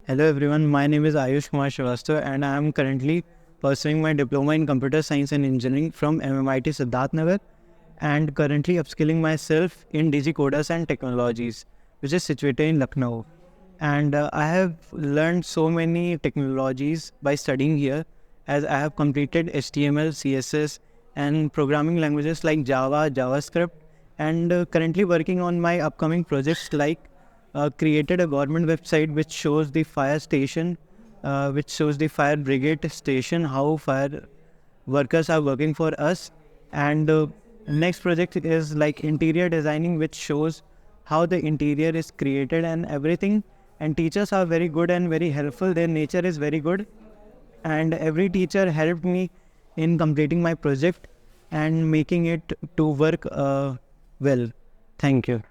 Hello everyone, my name is Aayush Srivastava and I am currently pursuing my diploma in computer science and engineering from MMIT Siddharth Nagar and currently upskilling myself in DigiCoders and technologies, which is situated in Lucknow. And I have learned so many technologies by studying here, as I have completed HTML, CSS and programming languages like Java, JavaScript, and currently working on my upcoming projects like created a government website which shows the fire station, which shows the fire brigade station, how fire workers are working for us. And next project is like interior designing, which shows how the interior is created and everything. And teachers are very good and very helpful. Their nature is very good. And every teacher helped me in completing my project and making it to work well. Thank you.